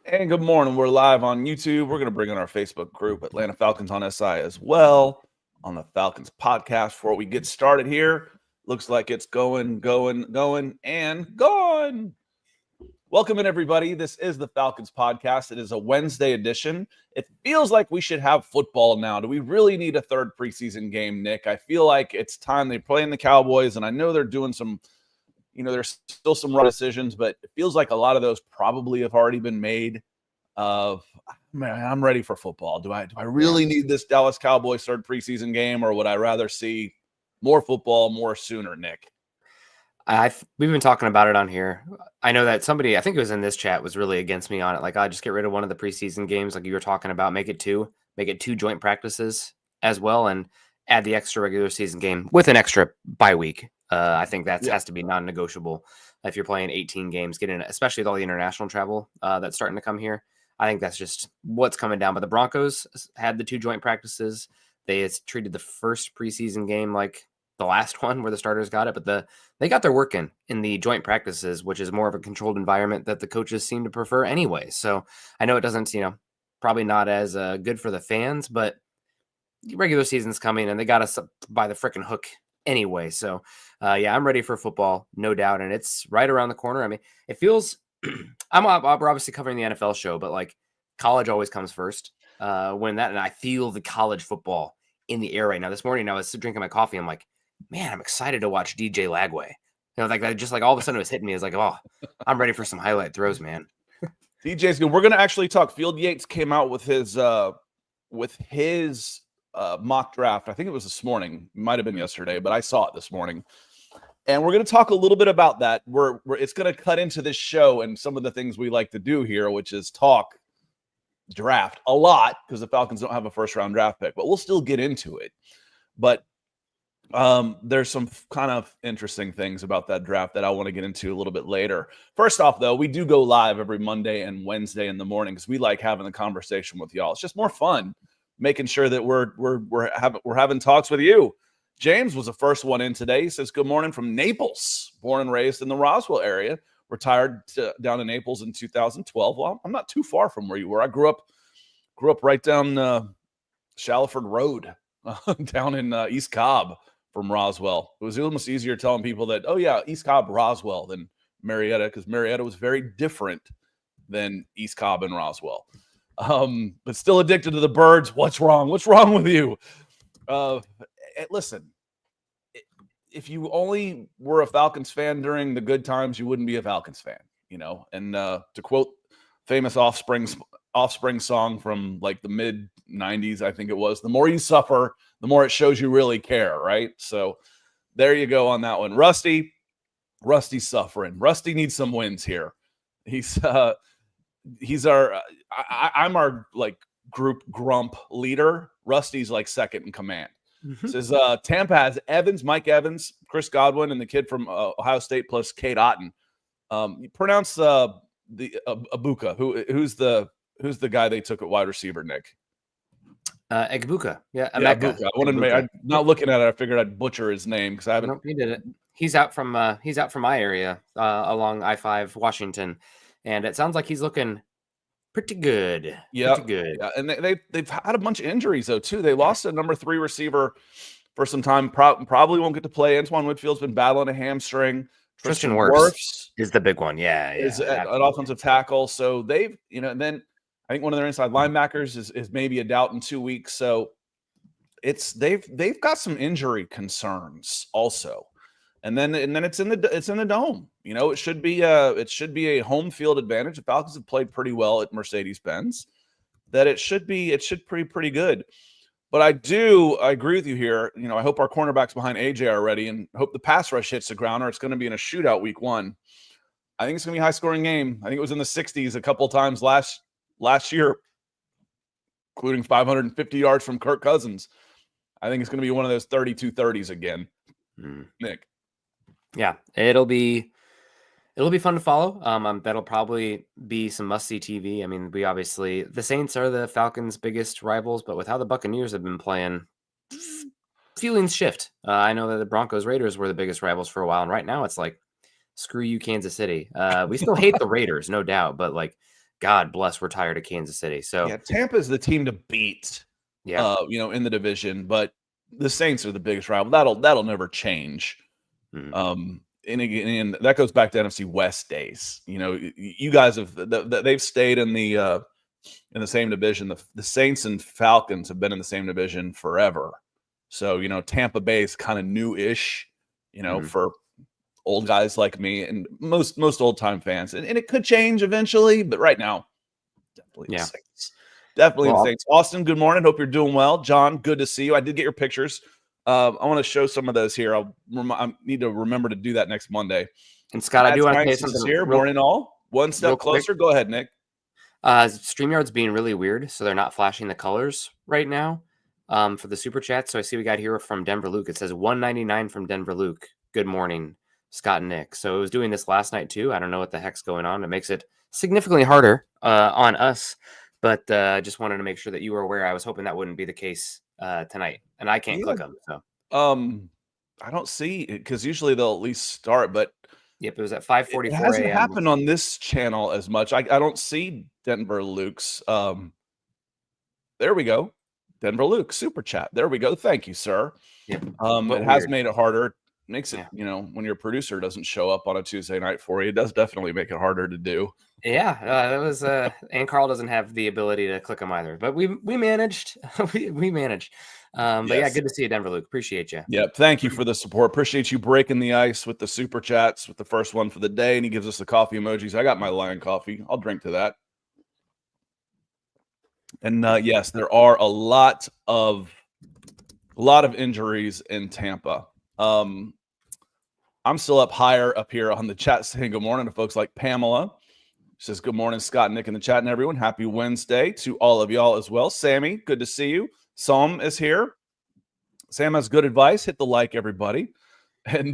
And good morning. We're live on YouTube. We're going to bring in our Facebook group, Atlanta Falcons on SI as well, on the Falcons Podcast. Before we get started here, looks like it's going, and gone. Welcome in, everybody. This is the Falcons Podcast. It is a Wednesday edition. It feels like we should have football now. Do we really need a third preseason game, Nick? I feel like it's time. They play in the Cowboys, and I know they're doing some there's still some right decisions, but it feels like a lot of those probably have already been made. Man, I'm ready for football. Do I really need this Dallas Cowboys third preseason game, or would I rather see more football more sooner, Nick? We've been talking about it on here. I know that somebody, I think it was in this chat, was really against me on it. Like, I just get rid of one of the preseason games, like you were talking about, make it two joint practices as well, and add the extra regular season game with an extra bye week. I think that has to be non-negotiable if you're playing 18 games, especially with all the international travel that's starting to come here. I think that's just what's coming down. But the Broncos had the two joint practices. They treated the first preseason game like the last one where the starters got it, but they got their work in the joint practices, which is more of a controlled environment that the coaches seem to prefer anyway. So I know it doesn't, probably not as good for the fans, but regular season's coming and they got us by the freaking hook anyway. So I'm ready for football, no doubt. And it's right around the corner. I mean, it feels, we're obviously covering the NFL show, but like college always comes first and I feel the college football in the air right now. This morning I was drinking my coffee. I'm like, man, I'm excited to watch DJ Lagway. Like that, just like all of a sudden it was hitting me. It's like, oh, I'm ready for some highlight throws, man. DJ's good. We're going to actually talk. Field Yates came out with his mock draft. I think it was this morning. It might have been yesterday, but I saw it this morning. And we're going to talk a little bit about that. It's going to cut into this show and some of the things we like to do here, which is talk draft a lot because the Falcons don't have a first-round draft pick, but we'll still get into it. But there's some kind of interesting things about that draft that I want to get into a little bit later. First off, though, we do go live every Monday and Wednesday in the morning because we like having the conversation with y'all. It's just more fun making sure that we're having talks with you. James was the first one in today. He says, good morning from Naples, born and raised in the Roswell area, retired down in Naples in 2012. Well, I'm not too far from where you were. I grew up right down Shallowford Road down in East Cobb from Roswell. It was almost easier telling people that, oh, yeah, East Cobb, Roswell than Marietta, because Marietta was very different than East Cobb and Roswell. But still addicted to the birds. What's wrong? What's wrong with you? Listen, if you only were a Falcons fan during the good times, you wouldn't be a Falcons fan, And to quote famous Offspring song from like the mid 90s, I think it was, the more you suffer, the more it shows you really care, right? So there you go on that one. Rusty's suffering. Rusty needs some wins here. I'm our like group grump leader. Rusty's like second in command. Mm-hmm. Says Tampa has Mike Evans, Chris Godwin, and the kid from Ohio State plus Kate Otten. You pronounce the Abuka. Who's the guy they took at wide receiver, Nick? Egbuka. Yeah, Abuka. I'm not looking at it. I figured I'd butcher his name because I haven't. Nope, he did it. He's out from my area along I-5 Washington, and it sounds like he's looking pretty good. Yeah, pretty good. Yeah. And they've had a bunch of injuries though too. They lost a number 3 receiver for some time. Probably won't get to play. Antoine Whitfield's been battling a hamstring. Tristan Wirfs is the big one. Yeah, is an offensive tackle. So they've and then I think one of their inside linebackers is maybe a doubt in 2 weeks. So they've got some injury concerns also. And then it's in the dome. It should be a home field advantage. The Falcons have played pretty well at Mercedes-Benz. That it should be pretty good. But I agree with you here. I hope our cornerbacks behind AJ are ready and hope the pass rush hits the ground, or it's going to be in a shootout week 1. I think it's going to be a high-scoring game. I think it was in the 60s a couple of times last year, including 550 yards from Kirk Cousins. I think it's going to be one of those 32-30s again. Nick. Yeah, it'll be fun to follow. That'll probably be some must-see TV. I mean, the Saints are the Falcons' biggest rivals, but with how the Buccaneers have been playing, feelings shift. I know that the Broncos Raiders were the biggest rivals for a while, and right now it's like, screw you, Kansas City. We still hate the Raiders, no doubt, but like God bless, we're tired of Kansas City. So Yeah, Tampa is the team to beat. yeah. In the division, but the Saints are the biggest rival. That'll never change. Mhm. And again, and that goes back to NFC West days. You guys they've stayed in the same division. The Saints and Falcons have been in the same division forever. So Tampa Bay is kind of new-ish. For old guys like me and most old time fans, and it could change eventually, but right now, definitely the Saints. Definitely the Saints. Austin, good morning. Hope you're doing well. John, good to see you. I did get your pictures. I want to show some of those here. I need to remember to do that next Monday. And Scott, I do want to say something here. Morning all. One step closer. Go ahead, Nick. StreamYard's being really weird, so they're not flashing the colors right now for the super chat. So I see we got here from Denver Luke. It says 199 from Denver Luke. Good morning, Scott and Nick. So it was doing this last night too. I don't know what the heck's going on. It makes it significantly harder on us. But I just wanted to make sure that you were aware. I was hoping that wouldn't be the case tonight, and I can't click them. So I don't see it because usually they'll at least start. But yep, it was at 5:44. It hasn't happened on this channel as much. I don't see Denver Luke's. There we go, Denver Luke super chat. There we go. Thank you, sir. Yep. It has made it harder. Makes it, when your producer doesn't show up on a Tuesday night for you, it does definitely make it harder to do. Yeah, that was and Carl doesn't have the ability to click them either, but we managed. we managed. But yeah, good to see you, Denver Luke. Appreciate you. Yep, thank you for the support. Appreciate you breaking the ice with the super chats with the first one for the day, and he gives us the coffee emojis. I got my Lion coffee. I'll drink to that. And yes, there are a lot of injuries in Tampa. I'm still up here on the chat saying good morning to folks like Pamela. She says, good morning, Scott, Nick in the chat, and everyone. Happy Wednesday to all of y'all as well. Sammy, good to see you. Psalm is here. Sam has good advice. Hit the like, everybody. And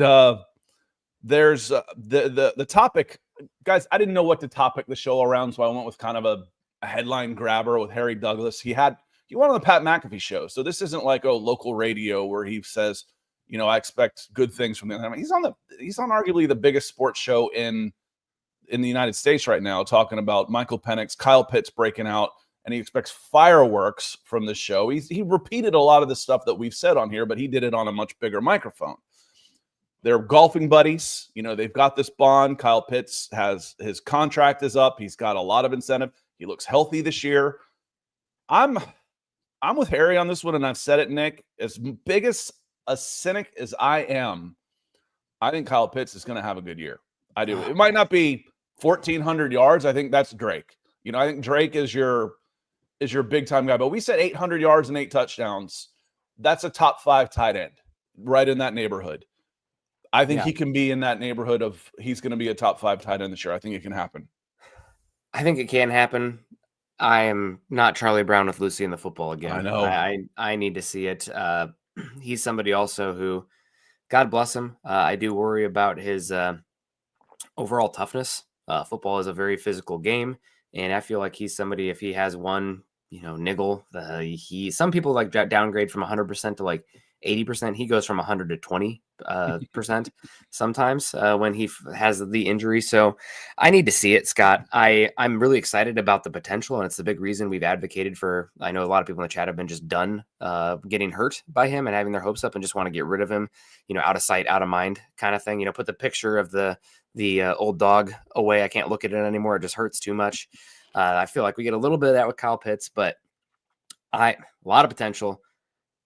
there's the topic. Guys, I didn't know what to topic the show around, so I went with kind of a headline grabber with Harry Douglas. He went on the Pat McAfee show, so this isn't like a local radio where he says, I expect good things from him. I mean, he's on arguably the biggest sports show in the United States right now, talking about Michael Penix, Kyle Pitts breaking out, and he expects fireworks from this show. He repeated a lot of the stuff that we've said on here, but he did it on a much bigger microphone. They're golfing buddies. They've got this bond. Kyle Pitts his contract is up. He's got a lot of incentive. He looks healthy this year. I'm with Harry on this one, and I've said it, Nick. As big as a cynic as I am, I think Kyle Pitts is going to have a good year. I do. It might not be 1,400 yards. I think that's Drake. I think Drake is your big time guy. But we said 800 yards and 8 touchdowns. That's a top 5 tight end, right in that neighborhood. I think he can be in that neighborhood of he's going to be a top 5 tight end this year. I think it can happen. I think it can happen. I am not Charlie Brown with Lucy in the football again. I know. I need to see it. He's somebody also who, God bless him. I do worry about his overall toughness. Football is a very physical game, and I feel like he's somebody, if he has one, niggle, some people like downgrade from 100% to like 80%. He goes from 100 to 20% sometimes when he has the injury. So I need to see it, Scott. I'm really excited about the potential, and it's the big reason we've advocated for. I know a lot of people in the chat have been just done getting hurt by him and having their hopes up and just want to get rid of him, out of sight, out of mind kind of thing. Put the picture of the old dog away. I can't look at it anymore. It just hurts too much. I feel like we get a little bit of that with Kyle Pitts, but a lot of potential.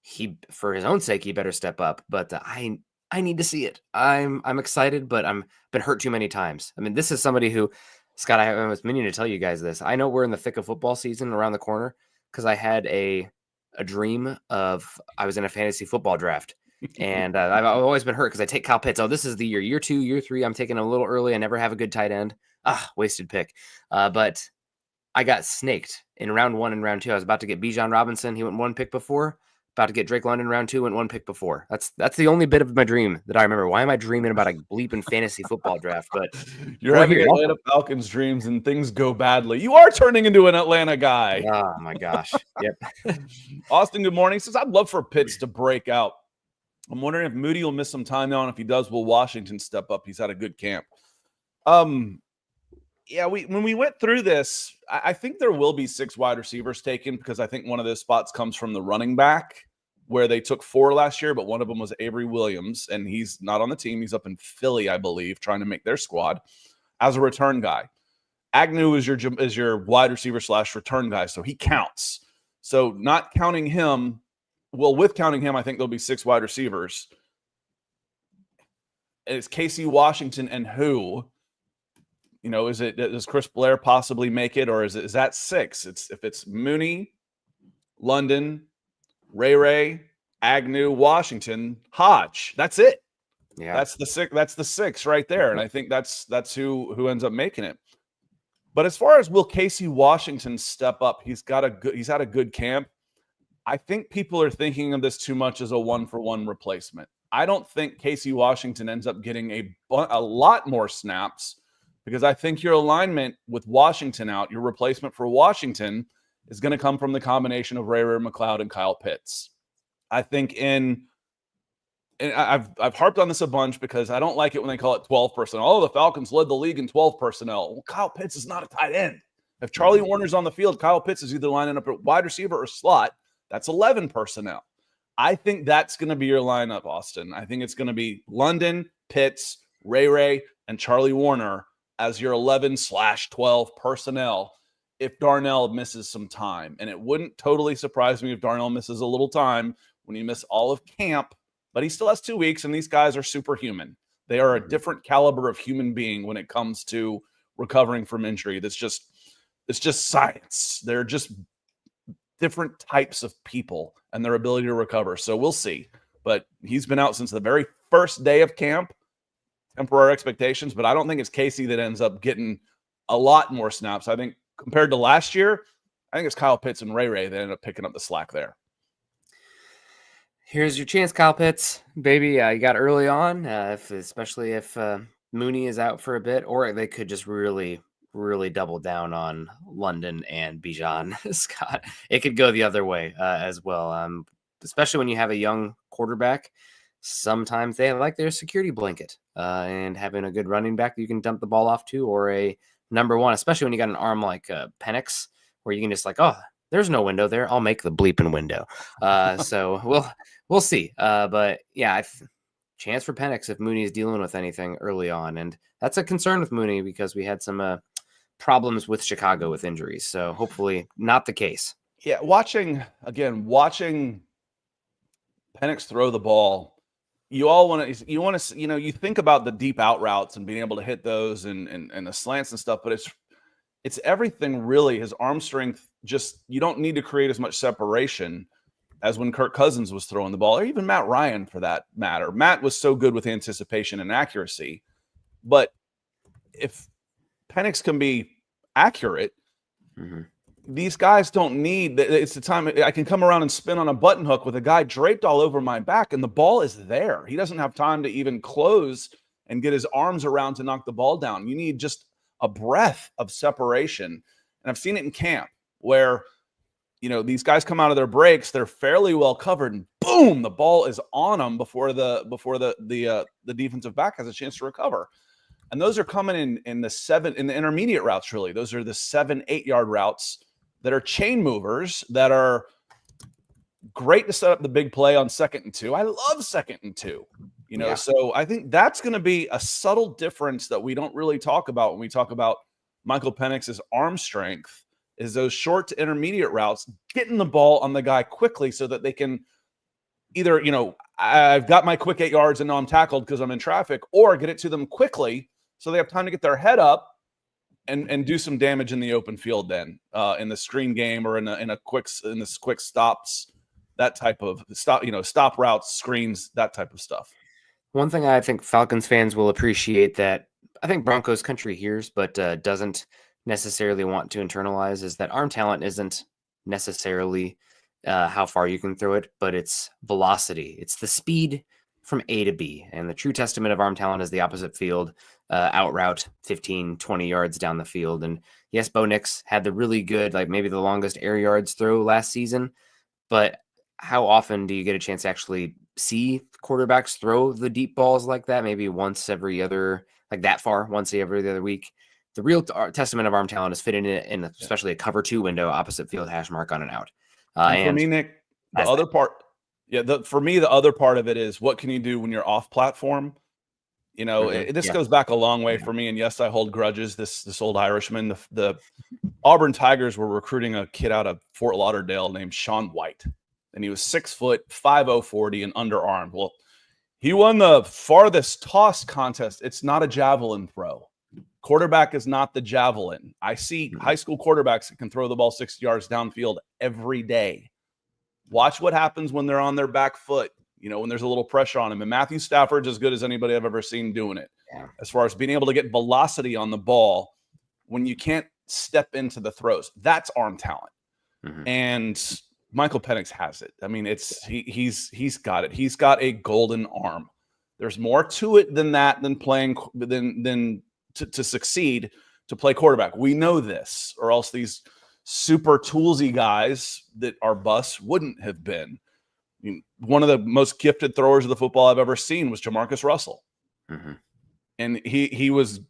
He, for his own sake, he better step up. But I need to see it. I'm excited, but I'm been hurt too many times. I mean, this is somebody who, Scott, I was meaning to tell you guys this. I know we're in the thick of football season around the corner because I had a dream of I was in a fantasy football draft. And I've always been hurt because I take Kyle Pitts. Oh, this is the year 2, year 3. I'm taking a little early. I never have a good tight end. Wasted pick. But I got snaked in round 1 and round 2. I was about to get Bijan Robinson. He went 1 pick before. About to get Drake London round 2, went 1 pick before. That's the only bit of my dream that I remember. Why am I dreaming about a bleeping fantasy football draft? But you're having Atlanta Falcons dreams and things go badly. You are turning into an Atlanta guy. Oh my gosh. Yep. Austin, good morning. Says I'd love for Pitts to break out. I'm wondering if Moody will miss some time now, and if he does, will Washington step up? He's had a good camp. Yeah, when we went through this, I think there will be 6 wide receivers taken because I think one of those spots comes from the running back where they took 4 last year, but one of them was Avery Williams, and he's not on the team. He's up in Philly, I believe, trying to make their squad as a return guy. Agnew is your wide receiver / return guy, so he counts. So not counting him, well, with counting him, I think there'll be 6 wide receivers. And it's Casey Washington and who? Does Chris Blair possibly make it, or is that 6? If it's Mooney, London, Ray, Agnew, Washington, Hodge. That's it. Yeah, that's the 6. That's the 6 right there, and I think that's who ends up making it. But as far as will Casey Washington step up, he's had a good camp. I think people are thinking of this too much as a 1-for-1 replacement. I don't think Casey Washington ends up getting a lot more snaps because I think your alignment with Washington out, your replacement for Washington, is going to come from the combination of Ray McLeod and Kyle Pitts. I think I've harped on this a bunch because I don't like it when they call it 12 personnel. Oh, the Falcons led the league in 12 personnel. Well, Kyle Pitts is not a tight end. If Charlie Warner's on the field, Kyle Pitts is either lining up at wide receiver or slot. That's 11 personnel. I think that's going to be your lineup, Austin. I think it's going to be London, Pitts, Ray, and Charlie Warner as your 11/12 personnel if Darnell misses some time. And it wouldn't totally surprise me if Darnell misses a little time when you miss all of camp. But he still has 2 weeks, and these guys are superhuman. They are a different caliber of human being when it comes to recovering from injury. It's just science. They're just different types of people and their ability to recover. So we'll see. But he's been out since the very first day of camp, temporary expectations. But I don't think it's Casey that ends up getting a lot more snaps. I think compared to last year, I think it's Kyle Pitts and Ray that end up picking up the slack there. Here's your chance, Kyle Pitts, baby. You got early on, especially if Mooney is out for a bit, or they could just really double down on London and Bijan Scott. It could go the other way as well, especially when you have a young quarterback. Sometimes they like their security blanket and having a good running back that you can dump the ball off to, or a number one, especially when you got an arm like Penix, where you can just there's no window there. I'll make the bleeping window. So we'll see. But yeah, chance for Penix if Mooney is dealing with anything early on. And that's a concern with Mooney because we had some problems with Chicago with injuries. So hopefully not the case. Yeah, watching Penix throw the ball, you think about the deep out routes and being able to hit those and the slants and stuff, but it's everything really. His arm strength, you don't need to create as much separation as when Kirk Cousins was throwing the ball, or even Matt Ryan for that matter. Matt was so good with anticipation and accuracy, but if Penix can be accurate, these guys don't need. It's the time I can come around and spin on a button hook with a guy draped all over my back, and the ball is there. He doesn't have time to even close and get his arms around to knock the ball down. You need just a breath of separation. And I've seen it in camp where, these guys come out of their breaks, they're fairly well covered, and boom, the ball is on them before the defensive back has a chance to recover. And those are coming in the intermediate routes, really. Those are the 7-8 yard routes that are chain movers that are great to set up the big play on 2nd and 2. I love 2nd and 2. So I think that's going to be a subtle difference that we don't really talk about when we talk about Michael Penix's arm strength, is those short to intermediate routes, getting the ball on the guy quickly so that they can either, I've got my quick 8 yards and now I'm tackled because I'm in traffic, or get it to them quickly so they have time to get their head up and do some damage in the open field then in the screen game or in this quick stops, that type of stop routes, screens, that type of stuff. One thing I think Falcons fans will appreciate that I think Broncos country hears, but doesn't necessarily want to internalize, is that arm talent isn't necessarily how far you can throw it, but it's velocity. It's the speed from A to B. And the true testament of arm talent is the opposite field, out route 15, 20 yards down the field. And yes, Bo Nix had the really good, maybe the longest air yards throw last season, but how often do you get a chance to actually see quarterbacks throw the deep balls like that? Maybe once every other, that far, once every other week. The real testament of arm talent is fitting it in, especially a cover 2 window, opposite field hash mark on an out. And for me, Nick, the other part, for me, the other part of it is what can you do when you're off platform? You know, this goes back a long way for me. And yes, I hold grudges. This old Irishman, the Auburn Tigers were recruiting a kid out of Fort Lauderdale named Sean White, and he was 6 foot, 5'0", and underarmed. Well, he won the farthest toss contest. It's not a javelin throw. Quarterback is not the javelin. I see high school quarterbacks that can throw the ball 60 yards downfield every day. Watch what happens when they're on their back foot, you know, when there's a little pressure on them. And Matthew Stafford's as good as anybody I've ever seen doing it. Yeah. As far as being able to get velocity on the ball when you can't step into the throws. That's arm talent. And Michael Penix has it. I mean, he's got it. He's got a golden arm. There's more to it than that, than playing to succeed, to play quarterback. We know this, or else these super toolsy guys that are busts wouldn't have been. I mean, one of the most gifted throwers of the football I've ever seen was Jamarcus Russell. And he was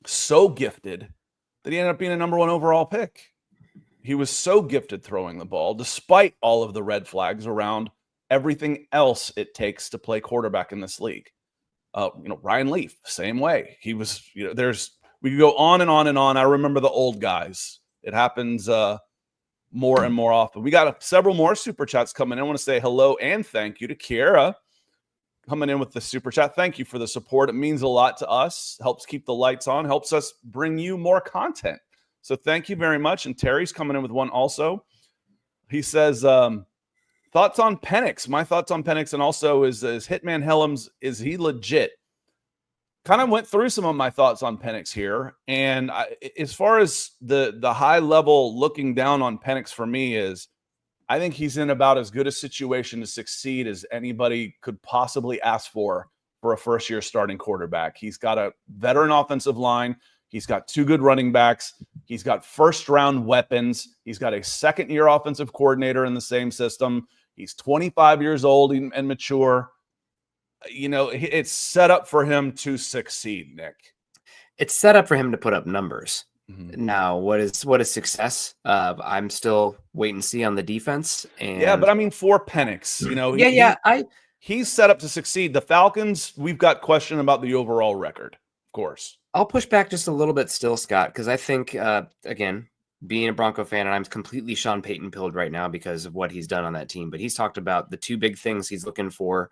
so gifted that he ended up being a number 1 overall pick. He was so gifted throwing the ball, despite all of the red flags around everything else it takes to play quarterback in this league. Ryan Leaf, same way. He was, we could go on and on and on. I remember the old guys. It happens more and more often. We got several more super chats coming in. I want to say hello and thank you to Kiera coming in with the super chat. Thank you for the support. It means a lot to us. Helps keep the lights on, helps us bring you more content. So thank you very much. And Terry's coming in with one also. He says, thoughts on Penix. My thoughts on Penix, and also is Hitman Helms, is he legit? Kind of went through some of my thoughts on Penix here. And as far as the high level looking down on Penix for me is, I think he's in about as good a situation to succeed as anybody could possibly ask for a first-year starting quarterback. He's got a veteran offensive line. He's got 2 good running backs. He's got first-round weapons. He's got a second-year offensive coordinator in the same system. He's 25 years old and mature. You know, it's set up for him to succeed, Nick. It's set up for him to put up numbers. Now, what is success? I'm still wait and see on the defense. And yeah, but I mean, for Penix, you know, he's set up to succeed. The Falcons, we've got question about the overall record, of course. I'll push back just a little bit still, Scott, because I think, again, being a Bronco fan, and I'm completely Sean Payton pilled right now because of what he's done on that team. But he's talked about the 2 big things he's looking for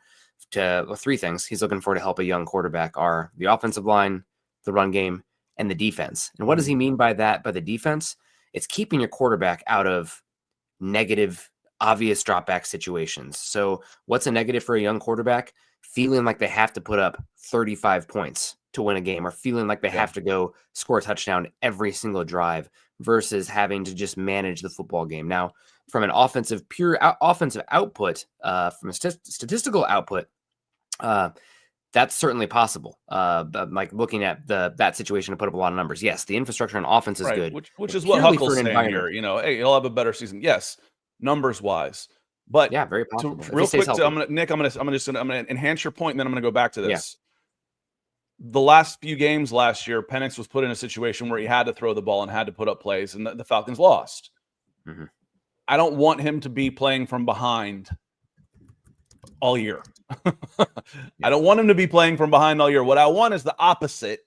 3 things he's looking for to help a young quarterback are the offensive line, the run game, and the defense. And what does he mean by that? By the defense, it's keeping your quarterback out of negative, obvious drop back situations. So what's a negative for a young quarterback? Feeling like they have to put up 35 points to win a game, or feeling like they have to go score a touchdown every single drive versus having to just manage the football game. Now, from an pure offensive output, from a statistical output, that's certainly possible. Like looking at that situation to put up a lot of numbers. Yes, the infrastructure on offense is good, which is what Huckle's saying here. You know, hey, he'll have a better season. Yes, numbers wise, but yeah, very possible. Real quick, I'm gonna enhance your point, and then I'm gonna go back to this. Yeah. The last few games last year, Penix was put in a situation where he had to throw the ball and had to put up plays, and the Falcons lost. I don't want him to be playing from behind all year. I don't want him to be playing from behind all year. What I want is the opposite,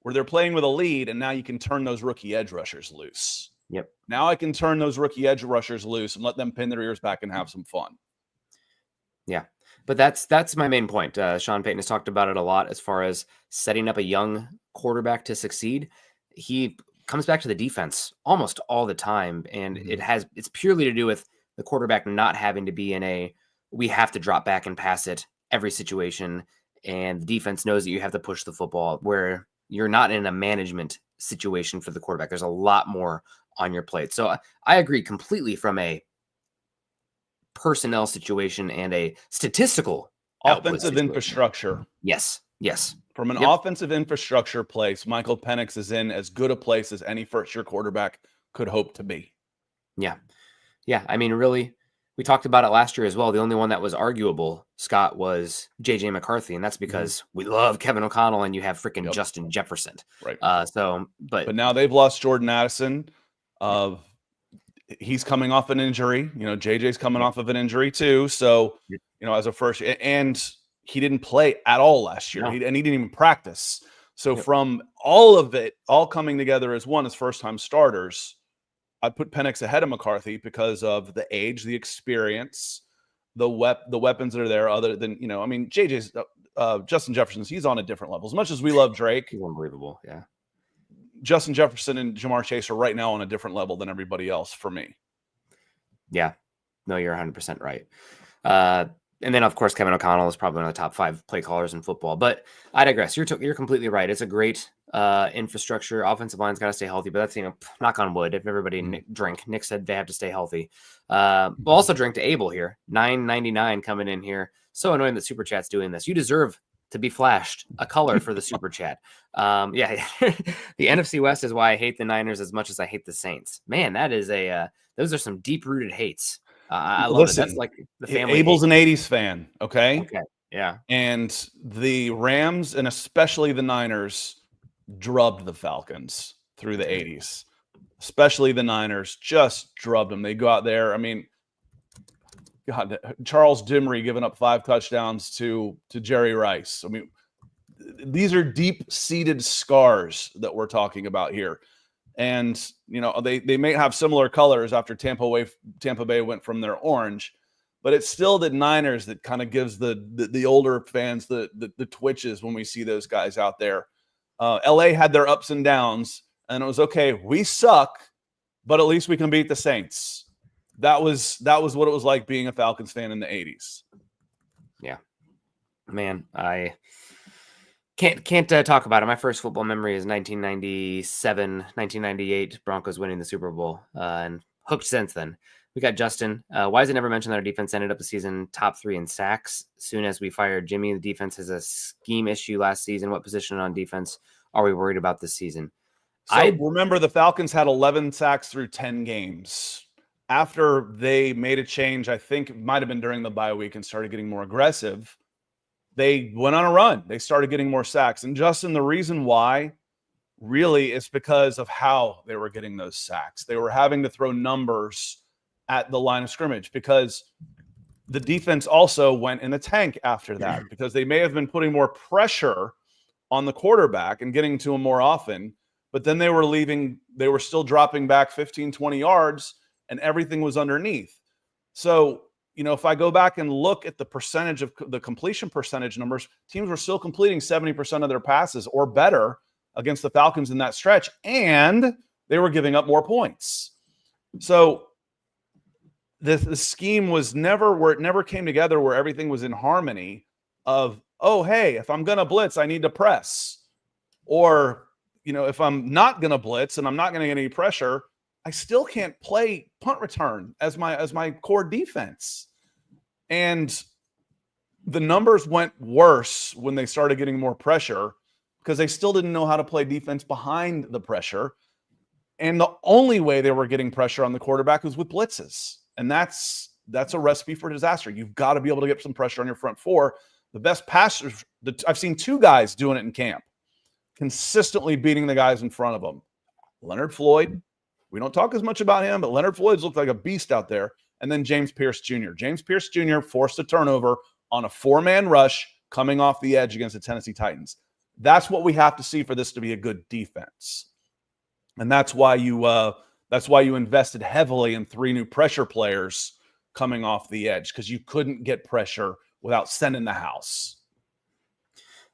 where they're playing with a lead, and now you can turn those rookie edge rushers loose. Yep. Now I can turn those rookie edge rushers loose and let them pin their ears back and have some fun. Yeah. But that's my main point. Sean Payton has talked about it a lot as far as setting up a young quarterback to succeed. He comes back to the defense almost all the time, and it's purely to do with the quarterback not having to be in we have to drop back and pass it every situation, and the defense knows that you have to push the football, where you're not in a management situation for the quarterback. There's a lot more on your plate. So I agree completely from a personnel situation and a statistical offensive infrastructure. Yes. From an offensive infrastructure place, Michael Penix is in as good a place as any first-year quarterback could hope to be. Yeah. I mean, really, We talked about it last year as well. The only one that was arguable, Scott, was JJ McCarthy, and that's because we love Kevin O'Connell, and you have freaking Justin Jefferson. Right. But now they've lost Jordan Addison. He's coming off an injury. JJ's coming off of an injury too. So, as a first, and he didn't play at all last year. No. And he didn't even practice. So from all of it, all coming together as one as first-time starters, I put Penix ahead of McCarthy because of the age, the experience, the weapons that are there. Other than JJ's Justin Jefferson's, he's on a different level. As much as we love Drake, he's unbelievable. Yeah, Justin Jefferson and Jamar Chase are right now on a different level than everybody else for me. Yeah, no, you're 100% right. And then, of course, Kevin O'Connell is probably one of the top 5 play callers in football. But I digress. You're completely right. It's a great infrastructure. Offensive line's got to stay healthy. But that's, knock on wood. If everybody Nick said they have to stay healthy. We'll also drink to Abel here. $9.99 coming in here. So annoying that Super Chat's doing this. You deserve to be flashed a color for the Super Chat. The NFC West is why I hate the Niners as much as I hate the Saints. Man, that is those are some deep-rooted hates. I love it. That's like the family. Abel's an 80s fan, okay? Okay, yeah. And the Rams, and especially the Niners, drubbed the Falcons through the 80s. Especially the Niners, just drubbed them. They go out there. I mean, God, Charles Dimry giving up 5 touchdowns to Jerry Rice. I mean, these are deep-seated scars that we're talking about here. And, they may have similar colors after Tampa Bay went from their orange, but it's still the Niners that kind of gives the older fans the twitches when we see those guys out there. LA had their ups and downs, and it was okay. We suck, but at least we can beat the Saints. That was what it was like being a Falcons fan in the 80s. Yeah, man, I can't talk about it. My first football memory is 1997, 1998 Broncos winning the Super Bowl, and hooked since then. We got Justin. Why is it never mentioned that our defense ended up the season top 3 in sacks? Soon as we fired Jimmy, the defense has a scheme issue last season. What position on defense are we worried about this season? So I remember the Falcons had 11 sacks through 10 games. After they made a change, I think it might have been during the bye week, and started getting more aggressive, they went on a run. They started getting more sacks. And Justin, the reason why really is because of how they were getting those sacks. They were having to throw numbers at the line of scrimmage because the defense also went in the tank after that, because they may have been putting more pressure on the quarterback and getting to him more often, but then they were still dropping back 15, 20 yards and everything was underneath. So, if I go back and look at the percentage of the completion percentage numbers, teams were still completing 70% of their passes or better against the Falcons in that stretch, and they were giving up more points. So the scheme was never came together where everything was in harmony of, oh, hey, if I'm going to blitz, I need to press. Or, if I'm not going to blitz and I'm not going to get any pressure, I still can't play punt return as my core defense. And the numbers went worse when they started getting more pressure because they still didn't know how to play defense behind the pressure. And the only way they were getting pressure on the quarterback was with blitzes. And that's a recipe for disaster. You've got to be able to get some pressure on your front 4. The best passers, I've seen 2 guys doing it in camp, consistently beating the guys in front of them. Leonard Floyd. We don't talk as much about him, but Leonard Floyd's looked like a beast out there. And then James Pierce Jr. James Pierce Jr. forced a turnover on a 4-man rush coming off the edge against the Tennessee Titans. That's what we have to see for this to be a good defense. And that's why you invested heavily in 3 new pressure players coming off the edge, because you couldn't get pressure without sending the house.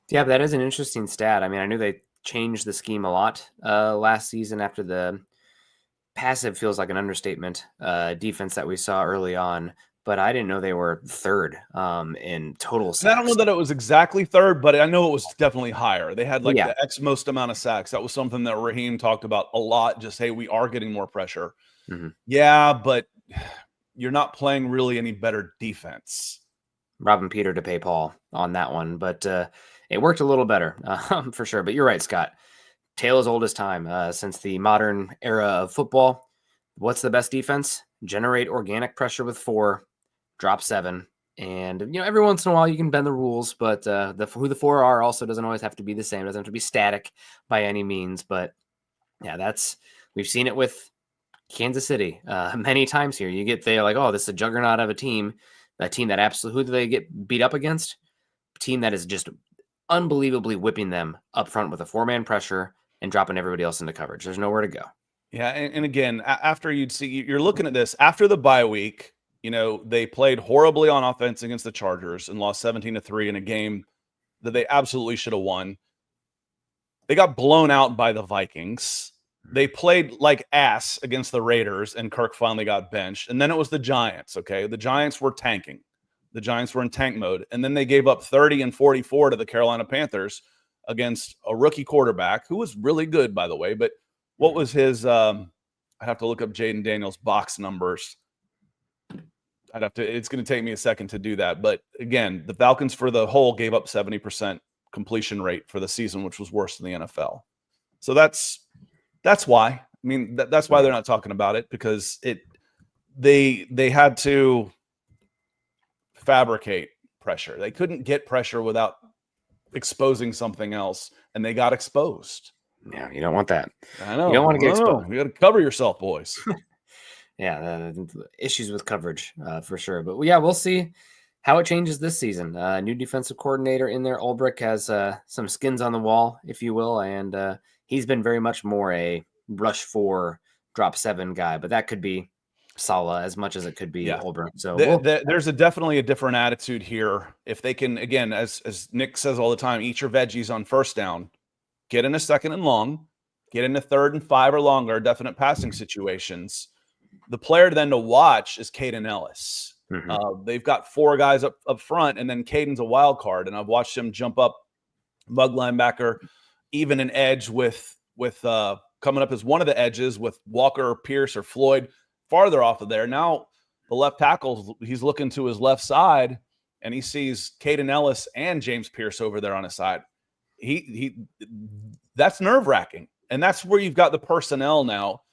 Yeah, but that is an interesting stat. I mean, I knew they changed the scheme a lot last season after the passive, feels like an understatement, defense that we saw early on, but I didn't know they were 3rd in total sacks. I don't know that it was exactly 3rd, but I know it was definitely higher. They had the X most amount of sacks. That was something that Raheem talked about a lot. Just, hey, we are getting more pressure. Mm-hmm. Yeah, but you're not playing really any better defense. Robbing Peter to pay Paul on that one, but it worked a little better for sure. But you're right, Scott. Tale as old as time. Since the modern era of football, what's the best defense? Generate organic pressure with 4, drop 7. And, every once in a while you can bend the rules, but who the 4 are also doesn't always have to be the same. It doesn't have to be static by any means. But yeah, we've seen it with Kansas City many times here. You get there like, oh, this is a juggernaut of a team that absolutely, who do they get beat up against? A team that is just unbelievably whipping them up front with a 4-man pressure and dropping everybody else into coverage. There's nowhere to go. Yeah. And again, after you're looking at this after the bye week, they played horribly on offense against the Chargers and lost 17-3 in a game that they absolutely should have won. They got blown out by the Vikings. They played like ass against the Raiders, and Kirk finally got benched. And then it was the Giants, okay? The Giants were tanking. The Giants were in tank mode. And then they gave up 30 and 44 to the Carolina Panthers against a rookie quarterback who was really good, by the way. But what was his I'd have to look up Jaden Daniels' box numbers. It's going to take me a second to do that. But again, the Falcons for the whole gave up 70% completion rate for the season, which was worse than the NFL. So that's why. I mean, that's why they're not talking about it, because they had to fabricate pressure. They couldn't get pressure without exposing something else, and they got exposed. Yeah, you don't want that. I know. You don't want to get exposed. You got to cover yourself, boys. Yeah, issues with coverage for sure. But yeah, we'll see how it changes this season. New defensive coordinator in there. Ulbrich has some skins on the wall, if you will, and he's been very much more a rush 4, drop 7 guy. But that could be Saleh as much as it could be Ulbrich. So there's definitely a different attitude here. If they can, again, as Nick says all the time, eat your veggies on first down, get in a 2nd and long, get into 3rd and 5 or longer, definite passing situations. The player then to watch is Caden Ellis. Mm-hmm. They've got 4 guys up front, and then Caden's a wild card. And I've watched him jump up bug linebacker, even an edge with coming up as one of the edges with Walker or Pierce or Floyd farther off of there. Now the left tackle, he's looking to his left side, and he sees Caden Ellis and James Pierce over there on his side. That's nerve-wracking. And that's where you've got the personnel now.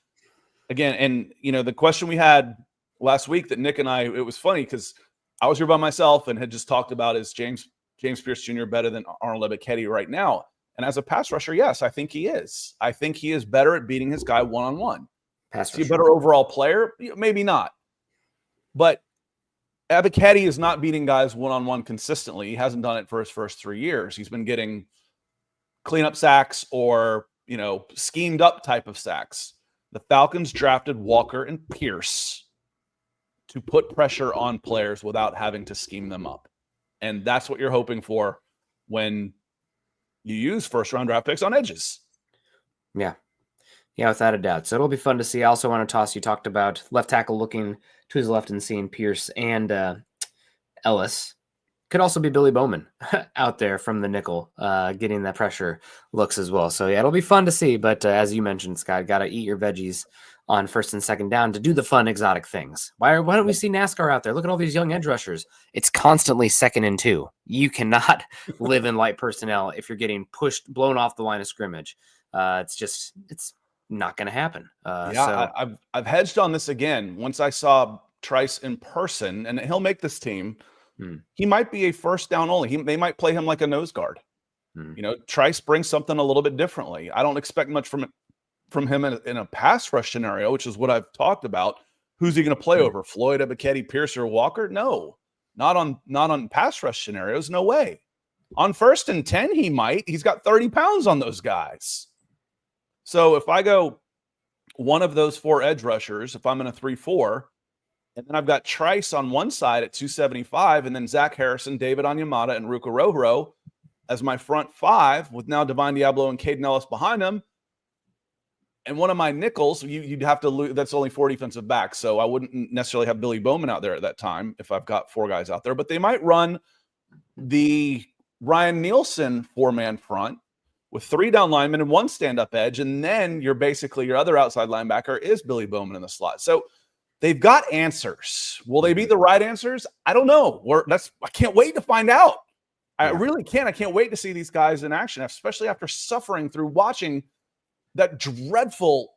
Again, and the question we had last week that Nick and I, it was funny because I was here by myself and had just talked about, is James Pierce Jr. better than Arnold Ebiketie right now? And as a pass rusher, yes, I think he is. I think he is better at beating his guy one-on-one. Is he a better overall player? Maybe not. But Ebiketie is not beating guys one-on-one consistently. He hasn't done it for his first 3 years. He's been getting cleanup sacks or, schemed up type of sacks. The Falcons drafted Walker and Pierce to put pressure on players without having to scheme them up. And that's what you're hoping for when you use first-round draft picks on edges. Yeah, without a doubt. So it'll be fun to see. I also want to toss, you talked about left tackle looking to his left and seeing Pierce and Ellis. Could also be Billy Bowman out there from the nickel, getting that pressure looks as well. So yeah, it'll be fun to see. But as you mentioned, Scott, got to eat your veggies on 1st and 2nd down to do the fun, exotic things. Why don't we see NASCAR out there? Look at all these young edge rushers. It's constantly 2nd and 2. You cannot live in light personnel if you're getting blown off the line of scrimmage. It's not going to happen. I've hedged on this again. Once I saw Trice in person, and he'll make this team. He might be a first down only. They might play him like a nose guard. Trice brings something a little bit differently. I don't expect much from him in a pass rush scenario, which is what I've talked about. Who's he going to play over? Floyd, Ebiketie, Pierce, or Walker? No, not on pass rush scenarios. No way. On 1st and 10, he might. He's got 30 pounds on those guys. So if I go one of those 4 edge rushers, if I'm in a 3-4, and then I've got Trice on one side at 275, and then Zach Harrison, David Onyemata, and Ruka Rohro as my front 5, with now Divine Diablo and Caden Ellis behind him. And one of my nickels, you'd have to lose. That's only 4 defensive backs, so I wouldn't necessarily have Billy Bowman out there at that time if I've got 4 guys out there. But they might run the Ryan Nielsen 4-man front with 3 down linemen and 1 stand-up edge, and then your other outside linebacker is Billy Bowman in the slot. So they've got answers. Will they be the right answers? I don't know. I can't wait to find out. I really can't. I can't wait to see these guys in action, especially after suffering through watching that dreadful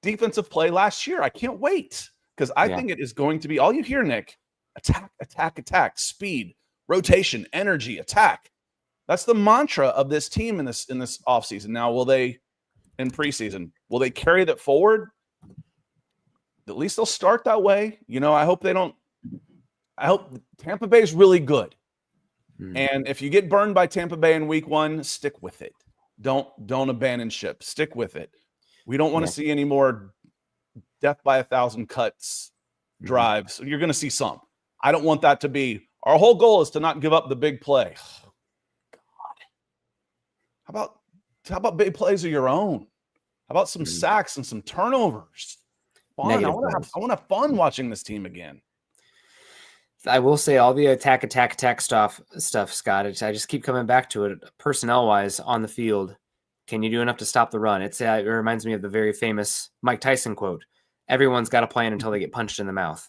defensive play last year. I can't wait, because I think it is going to be all you hear, Nick. Attack, attack, attack, speed, rotation, energy, attack. That's the mantra of this team in this offseason. Now, in preseason, will they carry that forward? At least they'll start that way. I hope Tampa Bay is really good. And if you get burned by Tampa Bay in week 1, stick with it. Don't abandon ship. Stick with it. We don't want to see any more death by 1,000 cuts drives. You're going to see some. I don't want that to be our whole goal, is to not give up the big play. God. How about big plays of your own? How about some sacks and some turnovers? Fun. I want to have fun watching this team again. I will say all the attack stuff, Scott. I just keep coming back to it. Personnel wise on the field, can you do enough to stop the run? It reminds me of the very famous Mike Tyson quote: "Everyone's got a plan until they get punched in the mouth."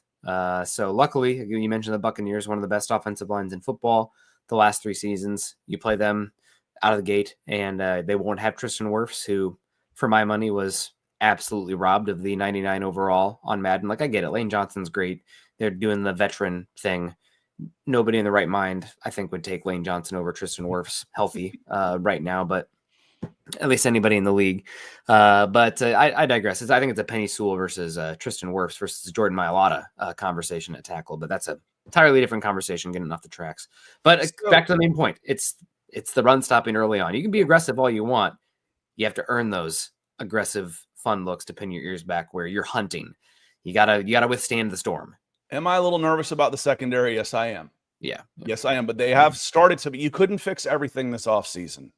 So luckily, you mentioned the Buccaneers, one of the best offensive lines in football. The last 3 seasons, you play them out of the gate, and they won't have Tristan Wirfs, who, for my money, was absolutely robbed of the 99 overall on Madden. Like, I get it. Lane Johnson's great. They're doing the veteran thing. Nobody in the right mind, I think, would take Lane Johnson over Tristan Wirfs healthy right now, but at least anybody in the league. But I digress. I think it's a Penny Sewell versus Tristan Wirfs versus Jordan Mailata conversation at tackle, but that's a entirely different conversation getting off the tracks. But back to the main point. It's the run stopping early on. You can be aggressive all you want. You have to earn those aggressive, fun looks to pin your ears back where you're hunting. You gotta withstand the storm. Am I a little nervous about the secondary? Yes, I am. Yeah. Yes, I am. But they have started to be. You couldn't fix everything this offseason.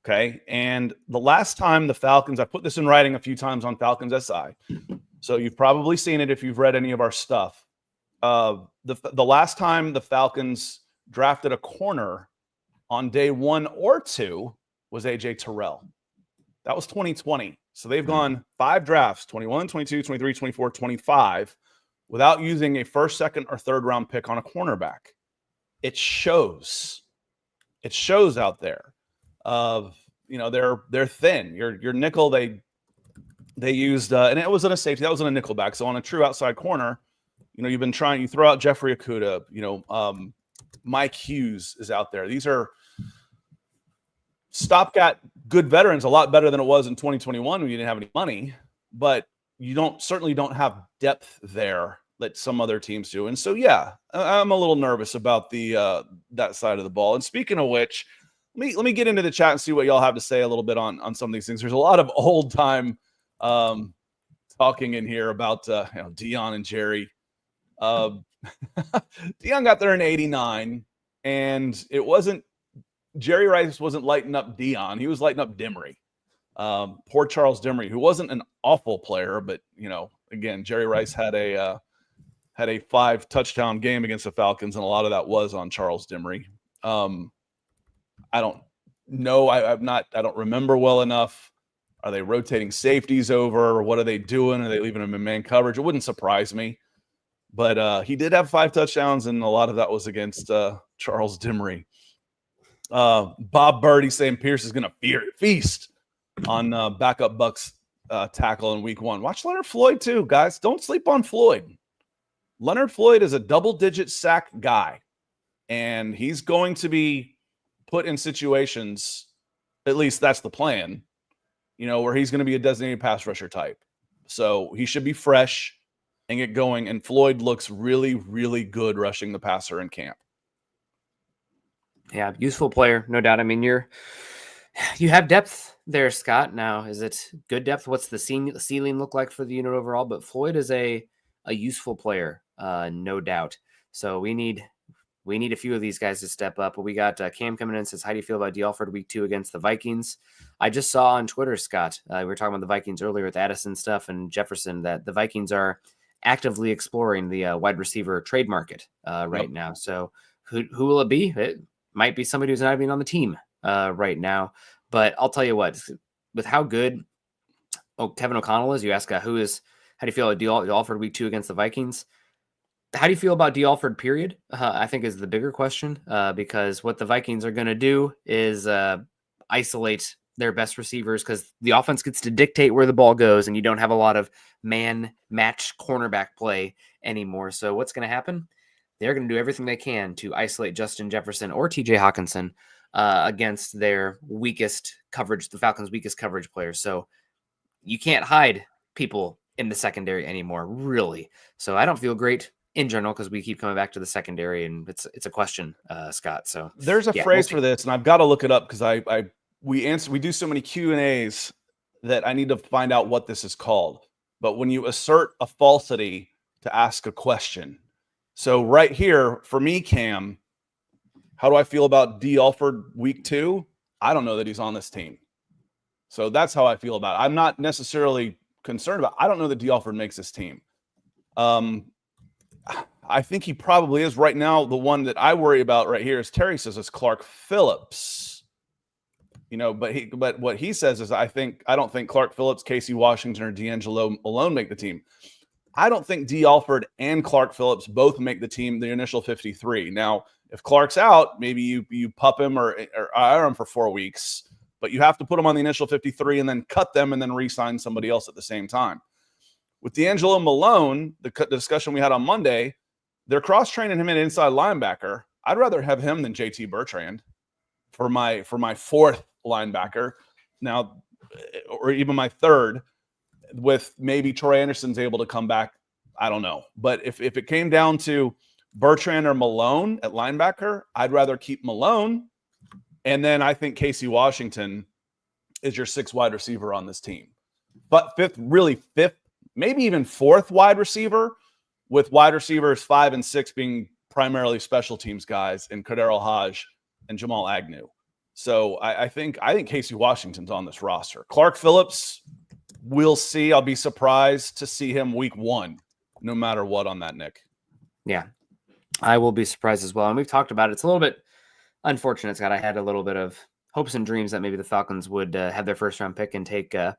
Okay. And the last time the Falcons, I put this in writing a few times on Falcons SI. So you've probably seen it if you've read any of our stuff. The last time the Falcons drafted a corner on day 1 or 2 was AJ Terrell. That was 2020. So they've gone 5 drafts, 21, 22, 23, 24, 25, without using a first, second, or third round pick on a cornerback. It shows. It shows out there. They're thin. Your nickel, they used, and it wasn't a safety, that wasn't a nickel back. So on a true outside corner, you throw out Jeffrey Okudah, Mike Hughes is out there. These are stopgap good veterans, a lot better than it was in 2021 when you didn't have any money, but you certainly don't have depth there that some other teams do. And so, yeah, I'm a little nervous about that side of the ball. And speaking of which, let me get into the chat and see what y'all have to say a little bit on some of these things. There's a lot of old time talking in here about Dion and Jerry. Dion got there in 89, and it wasn't Jerry Rice wasn't lighting up Dion. He was lighting up Dimry. Poor Charles Dimry, who wasn't an awful player, but again, Jerry Rice had a 5 touchdown game against the Falcons, and a lot of that was on Charles Dimry. I don't know. I don't remember well enough. Are they rotating safeties over? What are they doing? Are they leaving him in man coverage? It wouldn't surprise me. But he did have 5 touchdowns, and a lot of that was against Charles Dimry. Bob Birdie saying Pierce is going to feast on backup Bucks tackle in week 1. Watch Leonard Floyd too, guys. Don't sleep on Floyd. Leonard Floyd is a double-digit sack guy, and he's going to be put in situations, at least that's the plan, where he's going to be a designated pass rusher type. So he should be fresh and get going, and Floyd looks really, really good rushing the passer in camp. Yeah, useful player, no doubt. I mean, you have depth there, Scott. Now, is it good depth? What's the ceiling look like for the unit overall? But Floyd is a useful player, no doubt. So we need a few of these guys to step up. But we got Cam coming in and says, how do you feel about D. Alford week 2 against the Vikings? I just saw on Twitter, Scott, we were talking about the Vikings earlier with Addison stuff and Jefferson, that the Vikings are actively exploring the wide receiver trade market right now. So who will it be? It might be somebody who's not even on the team right now. But I'll tell you what, with how good Kevin O'Connell is, you ask how do you feel about D. Alford week 2 against the Vikings? How do you feel about D. Alford, period? I think is the bigger question because what the Vikings are going to do is isolate their best receivers because the offense gets to dictate where the ball goes and you don't have a lot of man match cornerback play anymore. So what's going to happen? they're going to do everything they can to isolate Justin Jefferson or TJ Hawkinson against their weakest coverage, the Falcons' weakest coverage players. So you can't hide people in the secondary anymore, really. So I don't feel great in general because we keep coming back to the secondary, and it's a question, Scott. So there's a phrase for this, and I've got to look it up because we do so many Q&As that I need to find out what this is called. But when you assert a falsity to ask a question. So right here, for me, Cam, how do I feel about D. Alford week 2? I don't know that he's on this team. So that's how I feel about it. I'm not necessarily concerned about it. I don't know that D. Alford makes this team. I think he probably is. Right now, the one that I worry about right here is Terry says it's Clark Phillips. But what he says is I don't think Clark Phillips, Casey Washington, or D'Angelo alone make the team. I don't think D. Alford and Clark Phillips both make the team, the initial 53. Now, if Clark's out, maybe you pup him or IR him for 4 weeks, but you have to put him on the initial 53 and then cut them and then re-sign somebody else at the same time. With D'Angelo Malone, the discussion we had on Monday, they're cross-training him in inside linebacker. I'd rather have him than JT Bertrand for my fourth linebacker now, or even my third, with maybe Troy Anderson's able to come back. I don't know. But if it came down to Bertrand or Malone at linebacker, I'd rather keep Malone. And then I think Casey Washington is your 6th wide receiver on this team. But fifth, maybe even 4th wide receiver, with wide receivers 5 and 6 being primarily special teams guys in Kadero Hodge and Jamal Agnew. So I think Casey Washington's on this roster. Clark Phillips, we'll see. I'll be surprised to see him week 1, no matter what on that, Nick. Yeah, I will be surprised as well. And we've talked about it. It's a little bit unfortunate, Scott. I had a little bit of hopes and dreams that maybe the Falcons would have their first-round pick and take AJ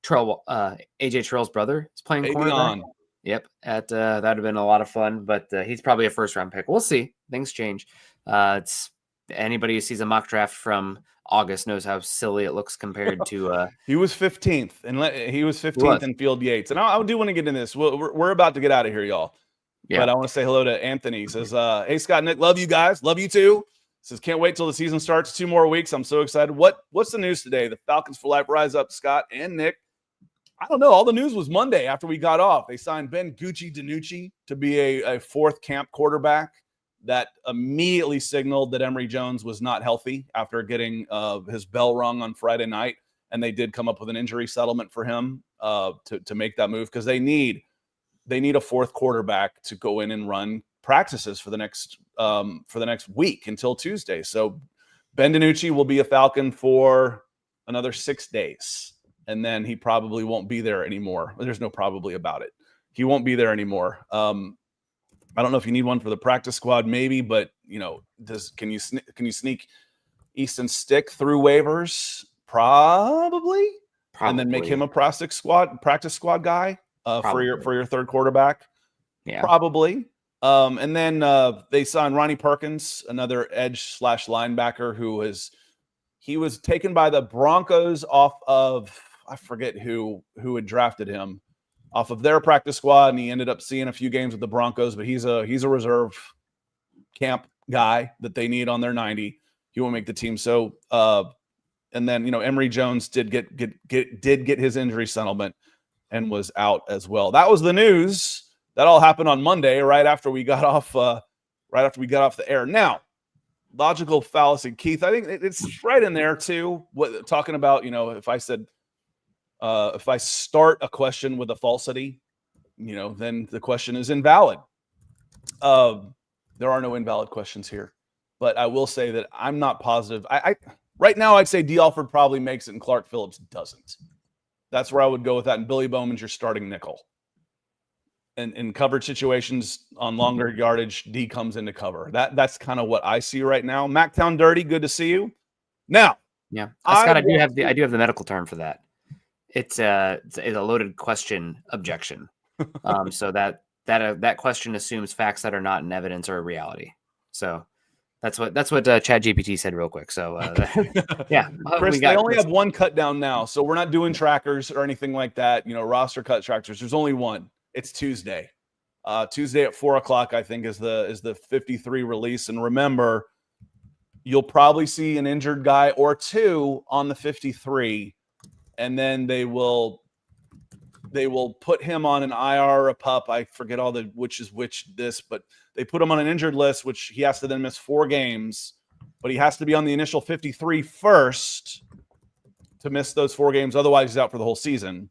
Terrell's brother. Is playing cornerback. Yep, that would have been a lot of fun, but he's probably a first-round pick. We'll see. Things change. It's anybody who sees a mock draft from August knows how silly it looks compared to. He was 15th, and he was 15th in Field Yates. And I do want to get into this. We're about to get out of here, y'all. Yeah. But I want to say hello to Anthony. He says, "Hey Scott, Nick, love you guys, love you too." Says, "Can't wait till the season starts. 2 more weeks. I'm so excited." What's the news today? The Falcons for life rise up, Scott and Nick. I don't know. All the news was Monday after we got off. They signed Ben Gucci DiNucci to be a 4th camp quarterback. That immediately signaled that Emory Jones was not healthy after getting his bell rung on Friday night. And they did come up with an injury settlement for him to make that move, because they need a 4th quarterback to go in and run practices for the next week until Tuesday. So Ben DiNucci will be a Falcon for another 6 days. And then he probably won't be there anymore. There's no probably about it. He won't be there anymore. I don't know if you need one for the practice squad, maybe, but can you sneak Easton Stick through waivers? Probably. And then make him a practice squad guy for your 3rd quarterback. Yeah, probably. And then they signed Ronnie Perkins, another edge / linebacker he was taken by the Broncos off of, I forget who had drafted him, off of their practice squad, and he ended up seeing a few games with the Broncos, but he's a reserve camp guy that they need on their 90. He won't make the team. So and then Emory Jones did get his injury settlement and was out as well. That was the news. That all happened on Monday, right after we got off the air. Now, logical fallacy, Keith, I think it's right in there too. Talking about, if I said, if I start a question with a falsity, then the question is invalid. There are no invalid questions here, but I will say that I'm not positive. I right now I'd say D. Alford probably makes it and Clark Phillips doesn't. That's where I would go with that. And Billy Bowman's your starting nickel. And in coverage situations on longer yardage, D comes into cover. That's kind of what I see right now. Mactown Dirty, good to see you. Now, yeah, Scott, I do have the medical term for that. It's a loaded question objection. So that question assumes facts that are not in evidence or reality. So that's what ChatGPT said real quick. So yeah, Chris, they only have one cut down now, so we're not doing trackers or anything like that. Roster cut trackers. There's only one. It's Tuesday. Tuesday at 4:00, I think, is the 53 release. And remember, you'll probably see an injured guy or two on the 53, and then they will put him on an IR or a pup. I forget all the which is which this, but they put him on an injured list, which he has to then miss 4 games, but he has to be on the initial 53 first to miss those 4 games. Otherwise, he's out for the whole season.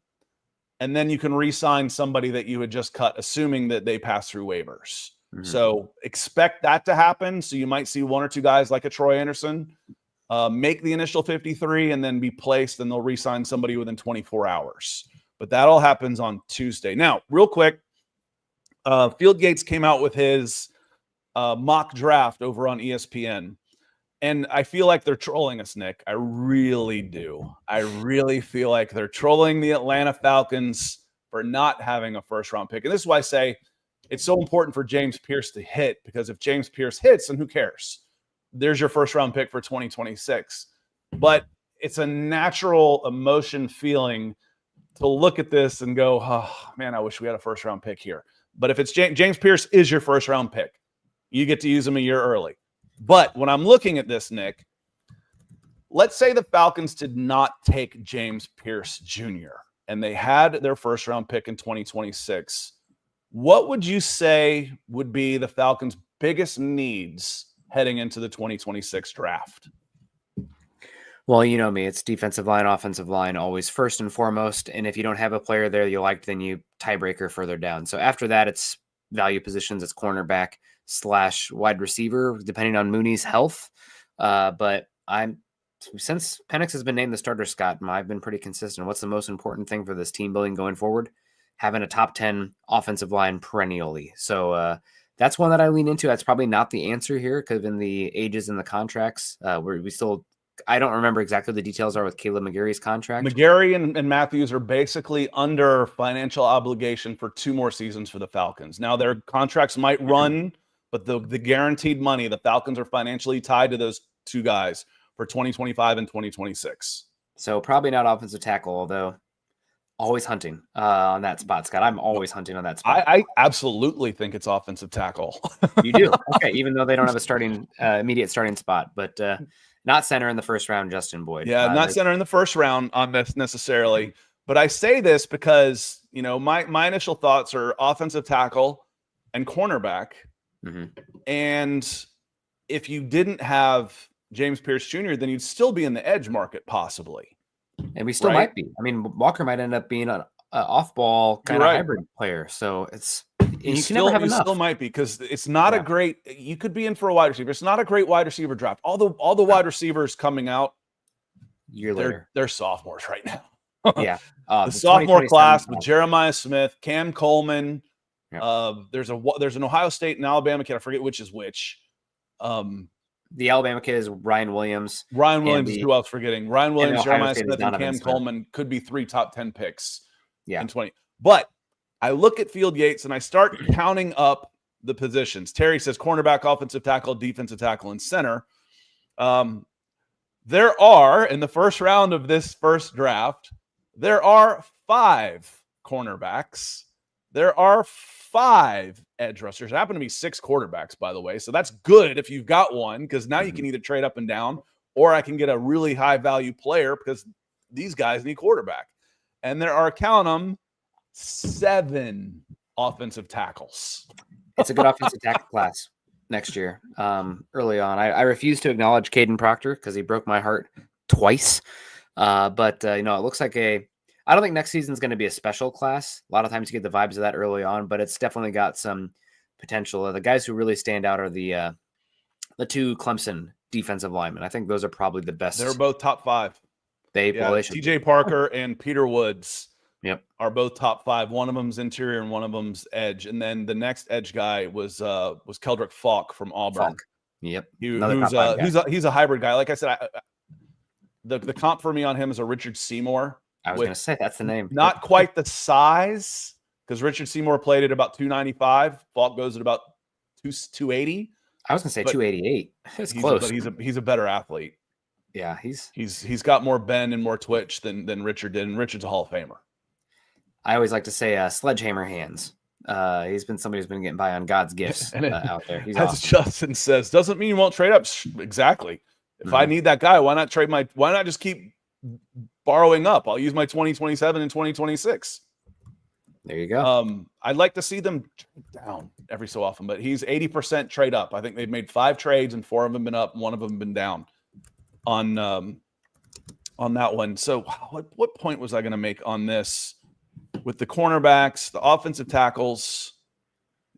And then you can re-sign somebody that you had just cut, assuming that they pass through waivers. Mm-hmm. So expect that to happen. So you might see 1 or 2 guys like a Troy Anderson make the initial 53 and then be placed, and they'll re-sign somebody within 24 hours. But that all happens on Tuesday. Now, real quick, Fieldgates came out with his mock draft over on ESPN. And I feel like they're trolling us, Nick. I really do. I really feel like they're trolling the Atlanta Falcons for not having a first-round pick. And this is why I say it's so important for James Pierce to hit, because if James Pierce hits, then who cares? There's your first-round pick for 2026. But it's a natural emotion feeling to look at this and go, oh, man, I wish we had a first-round pick here. But if it's James Pierce is your first-round pick, you get to use him a year early. But when I'm looking at this, Nick, let's say the Falcons did not take James Pierce Jr. and they had their first round pick in 2026. What would you say would be the Falcons' biggest needs heading into the 2026 draft? Well, you know me, it's defensive line, offensive line, always first and foremost. And if you don't have a player there you liked, then you tiebreaker further down. So after that, it's value positions, it's cornerback / wide receiver, depending on Mooney's health. But since Penix has been named the starter, Scott, I've been pretty consistent. What's the most important thing for this team building going forward? Having a top 10 offensive line perennially. So that's one that I lean into. That's probably not the answer here, because in the ages and the contracts, I don't remember exactly what the details are with Caleb McGarry's contract. McGarry and Matthews are basically under financial obligation for 2 more seasons for the Falcons. Now their contracts might run, but the guaranteed money, the Falcons are financially tied to those 2 guys for 2025 and 2026. So probably not offensive tackle, although always hunting on that spot, Scott. I'm always hunting on that spot. I absolutely think it's offensive tackle. You do? Okay, even though they don't have a immediate starting spot, but not center in the first round, Justin Boyd. Yeah, not center in the first round on this necessarily. But I say this because, you know, my initial thoughts are offensive tackle and cornerback. Mm-hmm. And if you didn't have James Pierce Jr., then you'd still be in the edge market possibly. And we still might be. I mean, Walker might end up being an off-ball kind of hybrid player. So you still might be, because it's not a great. You could be in for a wide receiver. It's not a great wide receiver draft. All the wide receivers coming out, they're sophomores right now. Yeah, the sophomore class with Jeremiah Smith, Cam Coleman. Yep. There's an Ohio State and Alabama kid. I forget which is which. The Alabama kid is Ryan Williams. Ryan Williams is who I was forgetting. Ryan Williams, Jeremiah Smith, and Cam Coleman could be 3 top 10 picks in 20. But I look at Fieldgates and I start counting up the positions. Terry says cornerback, offensive tackle, defensive tackle, and center. There are, in the first round of this first draft, there are 5 cornerbacks. There are 5 edge rushers. There happen to be 6 quarterbacks, by the way. So that's good if you've got one, because now you can either trade up and down, or I can get a really high value player because these guys need quarterback. And there are, count them, 7 offensive tackles. It's a good offensive tackle class next year. Early on, I refuse to acknowledge Caden Proctor because he broke my heart twice. But it looks like I don't think next season is going to be a special class. A lot of times you get the vibes of that early on, but it's definitely got some potential. The guys who really stand out are the 2 Clemson defensive linemen. I think those are probably the best. They're both top 5. TJ Parker and Peter Woods. Yep, are both top 5. One of them's interior and one of them's edge. And then the next edge guy was Keldrick Falk from Auburn. Yep, he's a hybrid guy. Like I said, the comp for me on him is a Richard Seymour. I was going to say that's the name. Not quite the size, because Richard Seymour played at about 295. Falk goes at about 280. I was going to say 288. It's close. But he's a better athlete. Yeah, he's got more bend and more twitch than Richard did, and Richard's a Hall of Famer. I always like to say sledgehammer hands. He's been somebody who's been getting by on God's gifts out there. He's as awesome. Justin says, doesn't mean you won't trade up. Exactly. If I need that guy, why not just keep borrowing up? I'll use my 2027 and 2026. There you go. I'd like to see them trade down every so often, but he's 80% trade up. I think they've made 5 trades and 4 of them been up, and 1 of them been down on that one. So what point was I going to make on this with the cornerbacks, the offensive tackles,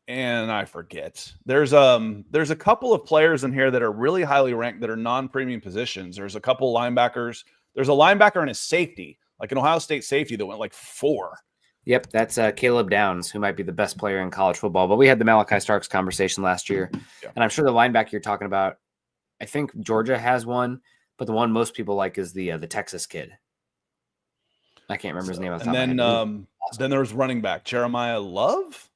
and I forget. There's a couple of players in here that are really highly ranked that are non-premium positions. There's a couple linebackers. There's a linebacker and a safety, like an Ohio State safety that went like 4. Yep, that's Caleb Downs, who might be the best player in college football. But we had the Malachi Starks conversation last year, and I'm sure the linebacker you're talking about, I think Georgia has one, but the one most people like is the Texas kid. I can't remember his name. And then there was running back Jeremiah Love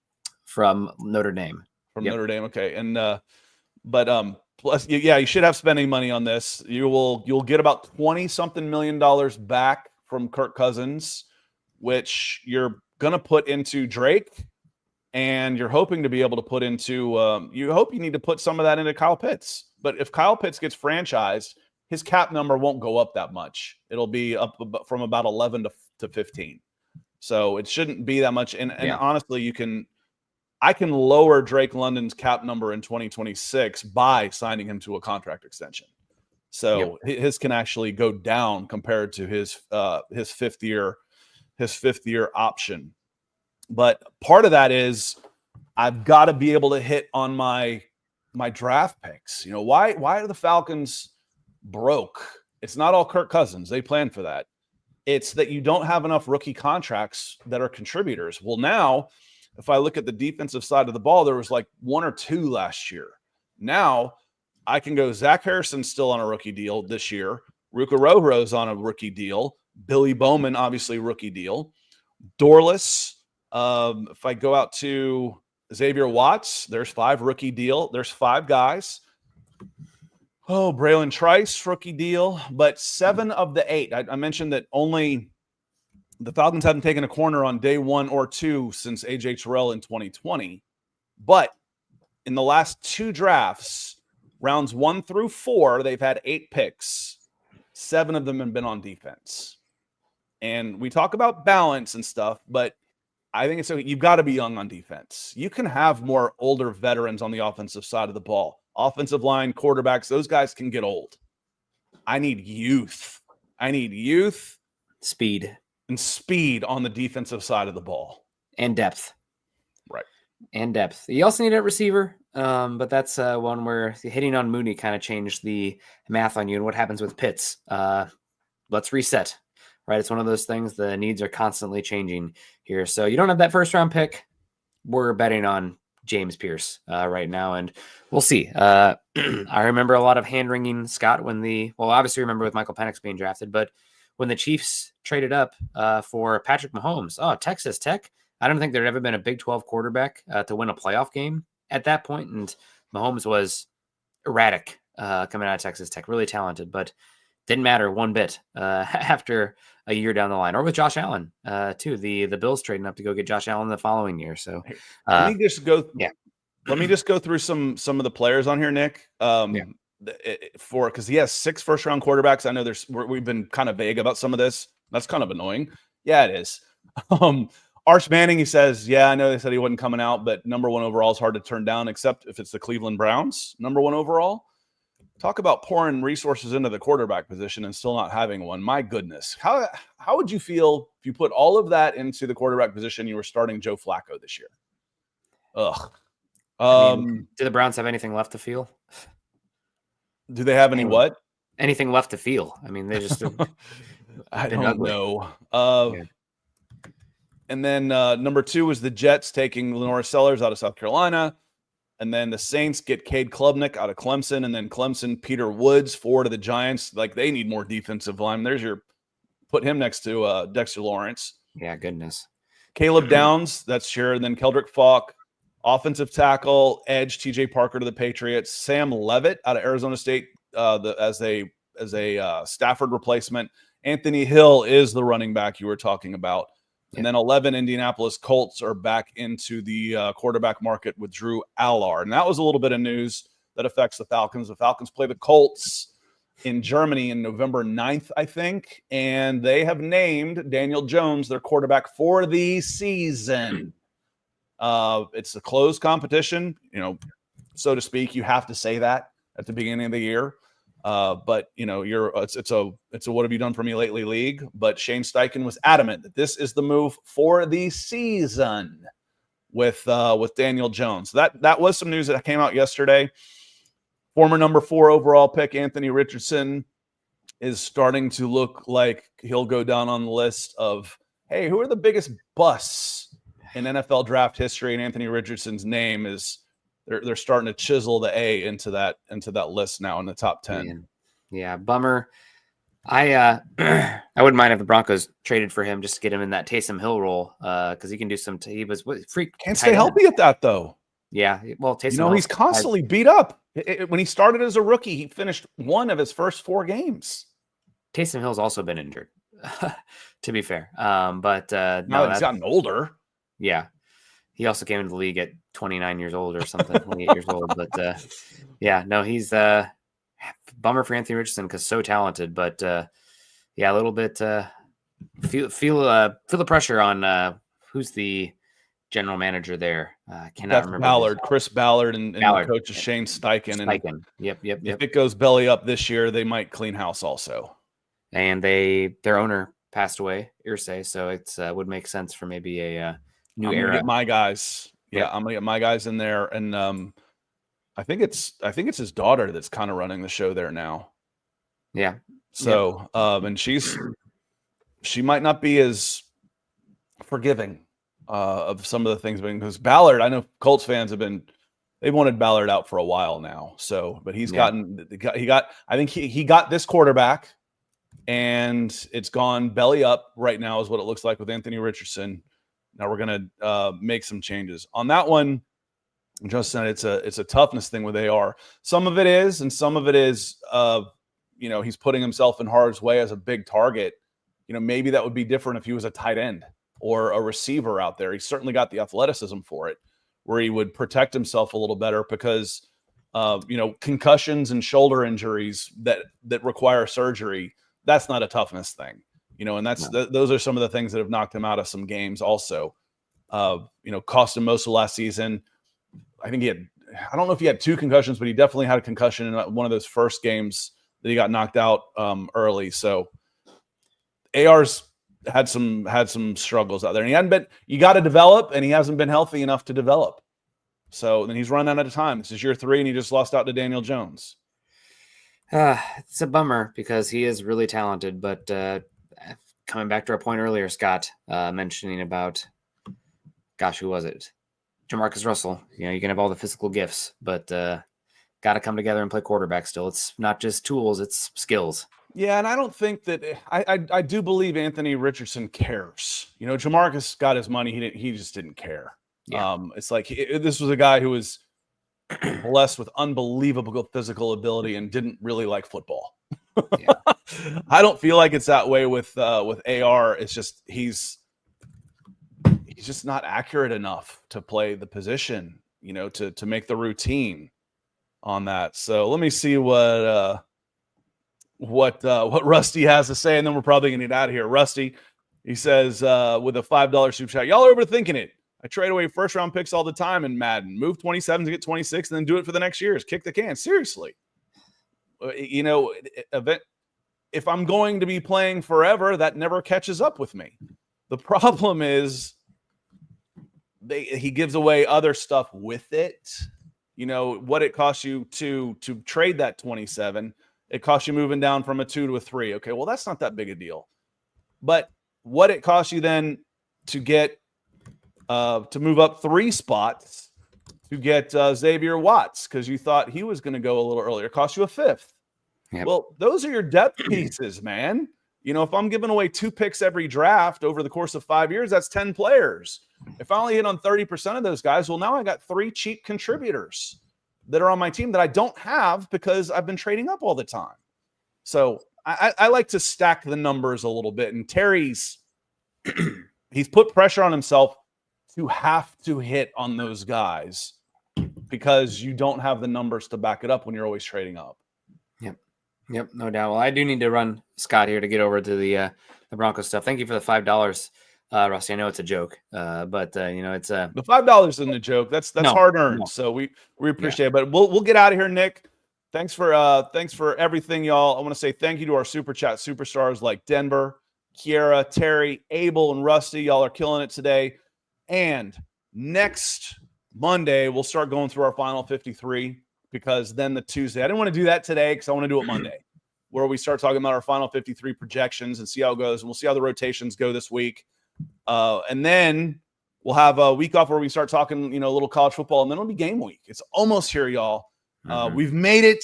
from Notre Dame. Notre Dame, okay, and plus, you should have spending money on this. You'll get about $20-something million back from Kirk Cousins, which you're going to put into Drake, and you're hoping to be able to put into you need to put some of that into Kyle Pitts. But if Kyle Pitts gets franchised, his cap number won't go up that much. It'll be up from about 11 to 15. So it shouldn't be that much. And honestly, I can lower Drake London's cap number in 2026 by signing him to a contract extension. So his can actually go down compared to his 5th year option. But part of that is I've got to be able to hit on my draft picks. Why are the Falcons broke? It's not all Kirk Cousins. They planned for that. It's that you don't have enough rookie contracts that are contributors. Well, now, if I look at the defensive side of the ball, there was like 1 or 2 last year. Now I can go Zach Harrison's still on a rookie deal this year. Ruka Roro's on a rookie deal. Billy Bowman, obviously rookie deal. Dorless. If I go out to Xavier Watts, there's 5 rookie deal. There's 5 guys. Oh, Braylon Trice, rookie deal. But 7 of the 8, I mentioned that only the Falcons haven't taken a corner on day 1 or 2 since A.J. Terrell in 2020. But in the last 2 drafts, rounds 1 through 4, they've had 8 picks. 7 of them have been on defense. And we talk about balance and stuff, but I think you've got to be young on defense. You can have more older veterans on the offensive side of the ball. Offensive line, quarterbacks, those guys can get old. I need youth. Speed on the defensive side of the ball. And depth. Right. And depth. You also need a receiver, but that's one where hitting on Mooney kind of changed the math on you and what happens with Pitts. Let's reset. Right. It's one of those things. The needs are constantly changing here. So you don't have that 1st-round pick. We're betting on James Pierce right now, and we'll see. I remember a lot of hand-wringing, Scott, obviously remember with Michael Penix being drafted, but when the Chiefs traded up for Patrick Mahomes, Texas Tech, I don't think there'd ever been a Big 12 quarterback to win a playoff game at that point, and Mahomes was erratic coming out of Texas Tech, really talented, but didn't matter one bit after a year down the line. Or with Josh Allen, too. The Bills trading up to go get Josh Allen the following year. So let me just go through some of the players on here, Nick. Because he has 6 first-round quarterbacks. I know we've been kind of vague about some of this. That's kind of annoying. Yeah, it is. Arch Manning, he says, I know they said he wasn't coming out, but number 1 overall is hard to turn down, except if it's the Cleveland Browns, number 1 overall. Talk about pouring resources into the quarterback position and still not having one. My goodness. How would you feel if you put all of that into the quarterback position, you were starting Joe Flacco this year? Ugh. Do the Browns have anything left to feel? Do they have anything left to feel? I mean, they just I don't know. And then number 2 was the Jets taking Lenore Sellers out of South Carolina. And then the Saints get Cade Klubnik out of Clemson, and then Clemson, Peter Woods, 4 to the Giants. Like, they need more defensive line. Put him next to Dexter Lawrence. Yeah, goodness. Caleb Downs, that's sure. And then Keldrick Falk, offensive tackle, edge, TJ Parker to the Patriots. Sam Levitt out of Arizona State as a Stafford replacement. Anthony Hill is the running back you were talking about And then 11 Indianapolis Colts are back into the quarterback market with Drew Allard. And that was a little bit of news that affects the Falcons. The Falcons play the Colts in Germany in November 9th, I think. And they have named Daniel Jones their quarterback for the season. It's a closed competition, so to speak. You have to say that at the beginning of the year. But it's a what have you done for me lately league. But Shane Steichen was adamant that this is the move for the season with Daniel Jones. That was some news that came out yesterday. Former number 4 overall pick Anthony Richardson is starting to look like he'll go down on the list of, hey, who are the biggest busts in NFL draft history? And Anthony Richardson's name is. They're starting to chisel the A into that list now in the top 10. Yeah, bummer. I wouldn't mind if the Broncos traded for him just to get him in that Taysom Hill role because he can do some. He was freak. Can't stay healthy at that though. Yeah, well, Taysom Hill, he's constantly beat up. When he started as a rookie, he finished one of his first 4 games. Taysom Hill's also been injured, to be fair. But now he's gotten older. Yeah. He also came into the league at 29 years old or something, 28 years old. But he's bummer for Anthony Richardson because so talented. But a little bit feel the pressure on who's the general manager there. Cannot remember. Ballard, Chris Ballard, and the coach is Shane Steichen. Steichen. Yep. If it goes belly up this year, they might clean house also. And their owner passed away, Irsay, so it would make sense for maybe a new era. Get my guys. Yep. Yeah, I'm gonna get my guys in there, and I think it's his daughter that's kind of running the show there now. Yeah. So, and she might not be as forgiving of some of the things, because Ballard, I know Colts fans they've wanted Ballard out for a while now. So, but he got this quarterback, and it's gone belly up right now is what it looks like with Anthony Richardson. Now we're going to make some changes on that one. Justin, it's a toughness thing with AR. Some of it is, and some of it is, he's putting himself in harm's way as a big target. Maybe that would be different if he was a tight end or a receiver out there. He's certainly got the athleticism for it, where he would protect himself a little better because, concussions and shoulder injuries that require surgery, that's not a toughness thing. And those are some of the things that have knocked him out of some games also. Cost him most of last season. I think I don't know if he had 2 concussions, but he definitely had a concussion in one of those first games that he got knocked out early. So AR's had some struggles out there. And you got to develop, and he hasn't been healthy enough to develop. So then he's run out of time. This is year 3, and he just lost out to Daniel Jones. It's a bummer because he is really talented, but coming back to our point earlier, Scott, mentioning about, who was it? Jamarcus Russell. You can have all the physical gifts, but got to come together and play quarterback still. It's not just tools, it's skills. Yeah, and I don't think that I do believe Anthony Richardson cares. Jamarcus got his money. He just didn't care. Yeah. It's like this was a guy who was blessed with unbelievable physical ability and didn't really like football. Yeah. I don't feel like it's that way with AR. It's just he's just not accurate enough to play the position, to make the routine on that. So let me see what Rusty has to say, and then we're probably gonna get out of here. Rusty, he says with a $5 super chat, y'all are overthinking it. I trade away first round picks all the time in Madden. Move 27 to get 26 and then do it for the next years. Kick the can. Seriously. If I'm going to be playing forever, that never catches up with me. The problem is he gives away other stuff with it. What it costs you to trade that 27. It costs you moving down from a 2 to a 3. Okay, well, that's not that big a deal. But what it costs you then to get to move up 3 spots to get Xavier Watts because you thought he was going to go a little earlier. Cost you a 5th. Yep. Well, those are your depth pieces, man. If I'm giving away 2 picks every draft over the course of 5 years, that's 10 players. If I only hit on 30% of those guys, well, now I got 3 cheap contributors that are on my team that I don't have because I've been trading up all the time. So I like to stack the numbers a little bit. And Terry's he's put pressure on himself to have to hit on those guys because you don't have the numbers to back it up when you're always trading up. Yep, no doubt. Well, I do need to run Scott here to get over to the Broncos stuff. Thank you for the $5, Rusty. I know it's a joke, but it's the $5 isn't a joke. That's hard earned. No. So we appreciate it. But we'll get out of here, Nick. Thanks for everything, y'all. I want to say thank you to our super chat superstars like Denver, Kiera, Terry, Abel, and Rusty. Y'all are killing it today. And next Monday, we'll start going through our final 53. Because then the Tuesday, I didn't want to do that today because I want to do it Monday, where we start talking about our final 53 projections and see how it goes. And we'll see how the rotations go this week. And then we'll have a week off where we start talking, a little college football, and then it'll be game week. It's almost here, y'all. We've made it.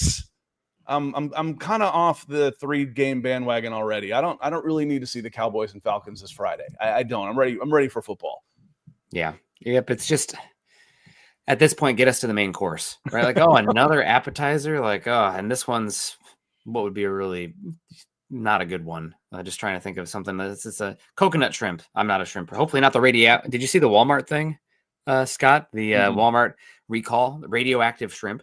I'm kind of off the 3-game bandwagon already. I don't really need to see the Cowboys and Falcons this Friday. I don't. I'm ready for football. Yeah. Yep. It's just, at this point, get us to the main course, right? Like, oh, another appetizer. Like, oh, and this one's what would be a really not a good one. Just trying to think of something it's a coconut shrimp. I'm not a shrimper. Hopefully not the Did you see the Walmart thing, Scott? The Walmart recall, the radioactive shrimp.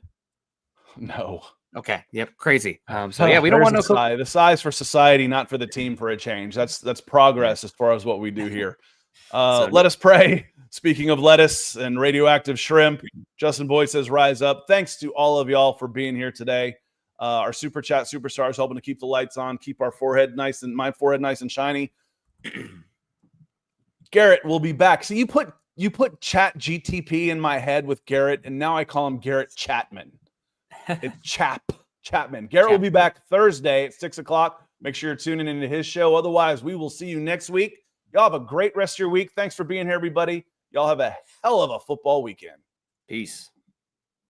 No. Okay. Yep. Crazy. So yeah, we don't want the size for society, not for the team for a change. That's progress as far as what we do here. Let us pray. Speaking of lettuce and radioactive shrimp, Justin Boyd says, rise up. Thanks to all of y'all for being here today. Our super chat superstars helping to keep the lights on, keep our forehead nice and my forehead nice and shiny. Garrett will be back. So you put Chat GTP in my head with Garrett, and now I call him Garrett Chapman. It's Chapman. Garrett will be back Thursday at 6:00. Make sure you're tuning into his show. Otherwise, we will see you next week. Y'all have a great rest of your week. Thanks for being here, everybody. Y'all have a hell of a football weekend. Peace.